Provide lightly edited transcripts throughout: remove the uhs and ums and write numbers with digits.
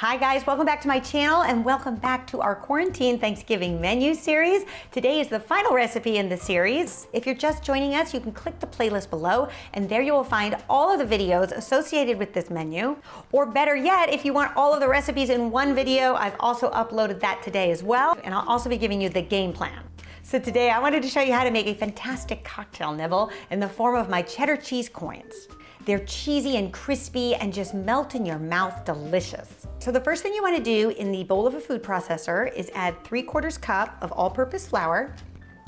Hi guys, welcome back to my channel and welcome back to our quarantine Thanksgiving menu series. Today is the final recipe in the series. If you're just joining us, you can click the playlist below and there you will find all of the videos associated with this menu. Or better yet, if you want all of the recipes in one video, I've also uploaded that today as well. And I'll also be giving you the game plan. So today I wanted to show you how to make a fantastic cocktail nibble in the form of my cheddar cheese coins. They're cheesy and crispy and just melt in your mouth delicious. So the first thing you want to do in the bowl of a food processor is add 3/4 cup of all-purpose flour.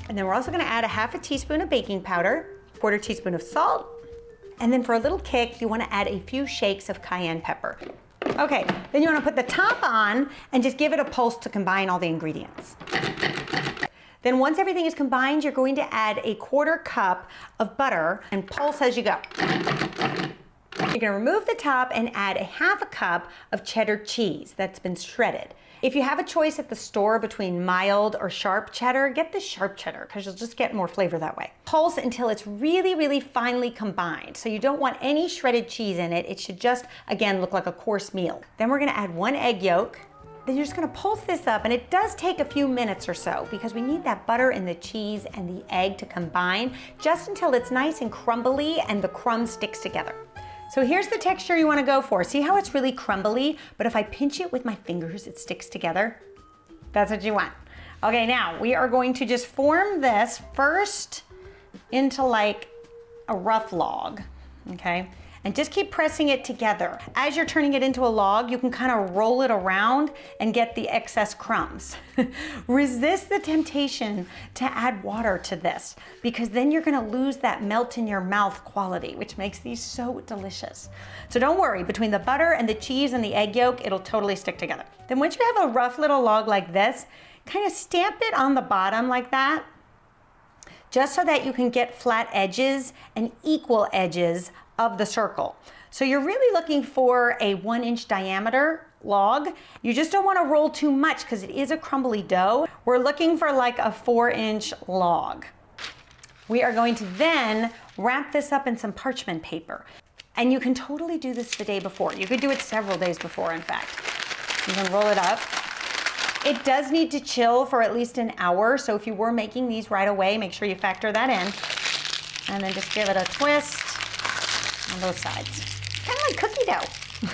And then we're also going to add a half a teaspoon of baking powder, 1/4 teaspoon of salt. And then for a little kick, you want to add a few shakes of cayenne pepper. Okay, then you want to put the top on and just give it a pulse to combine all the ingredients. Then once everything is combined, you're going to add a 1/4 cup of butter and pulse as you go. You're gonna remove the top and add a half a cup of cheddar cheese that's been shredded. If you have a choice at the store between mild or sharp cheddar, get the sharp cheddar because you'll just get more flavor that way. Pulse until it's really, really finely combined. So you don't want any shredded cheese in it. It should just, again, look like a course meal. Then we're gonna add 1 egg yolk. Then you're just gonna pulse this up, and it does take a few minutes or so because we need that butter and the cheese and the egg to combine just until it's nice and crumbly and the crumb sticks together. So here's the texture you wanna go for. See how it's really crumbly, but if I pinch it with my fingers, it sticks together? That's what you want. Okay, now we are going to just form this first into like a rough log, okay? And just keep pressing it together. As you're turning it into a log, you can kind of roll it around and get the excess crumbs. Resist the temptation to add water to this because then you're gonna lose that melt in your mouth quality, which makes these so delicious. So don't worry, between the butter and the cheese and the egg yolk, it'll totally stick together. Then once you have a rough little log like this, kind of stamp it on the bottom like that, just so that you can get flat edges and equal edges of the circle. So you're really looking for a 1-inch diameter log. You just don't want to roll too much because it is a crumbly dough. We're looking for like a 4-inch log. We are going to then wrap this up in some parchment paper. And you can totally do this the day before. You could do it several days before, in fact. You can roll it up. It does need to chill for at least an hour. So if you were making these right away, make sure you factor that in. And then just give it a twist on both sides. Kind of like cookie dough.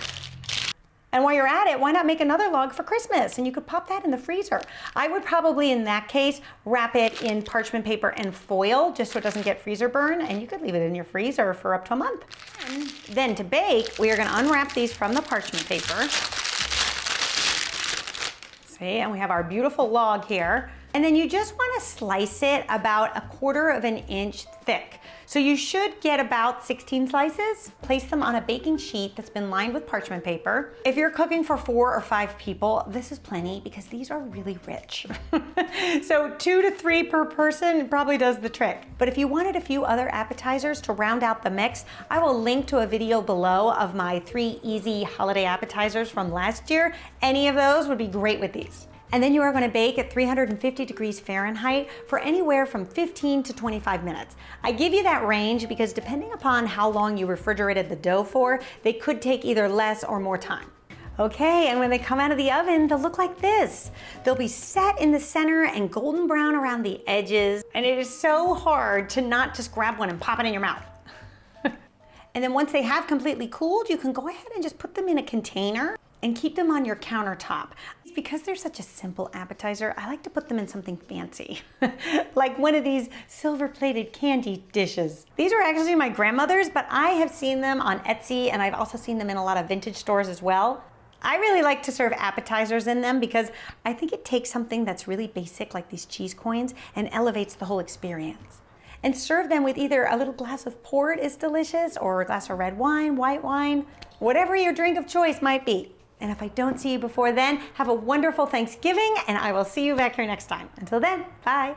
And while you're at it, why not make another log for Christmas? And you could pop that in the freezer. I would probably, in that case, wrap it in parchment paper and foil just so it doesn't get freezer burn. And you could leave it in your freezer for up to a month. And then to bake, we are going to unwrap these from the parchment paper. See, and we have our beautiful log here. And then you just want to slice it about 1/4 inch thick. So you should get about 16 slices. Place them on a baking sheet that's been lined with parchment paper. If you're cooking for 4 or 5 people, this is plenty because these are really rich. So 2 to 3 per person probably does the trick. But if you wanted a few other appetizers to round out the mix, I will link to a video below of my 3 easy holiday appetizers from last year. Any of those would be great with these. And then you are going to bake at 350 degrees Fahrenheit for anywhere from 15 to 25 minutes. I give you that range because depending upon how long you refrigerated the dough for, they could take either less or more time. Okay, and when they come out of the oven, they'll look like this. They'll be set in the center and golden brown around the edges. And it is so hard to not just grab one and pop it in your mouth. And then once they have completely cooled, you can go ahead and just put them in a container and keep them on your countertop. Because they're such a simple appetizer, I like to put them in something fancy, like one of these silver-plated candy dishes. These are actually my grandmother's, but I have seen them on Etsy, and I've also seen them in a lot of vintage stores as well. I really like to serve appetizers in them because I think it takes something that's really basic, like these cheese coins, and elevates the whole experience. And serve them with either a little glass of port is delicious, or a glass of red wine, white wine, whatever your drink of choice might be. And if I don't see you before then, have a wonderful Thanksgiving, and I will see you back here next time. Until then, bye.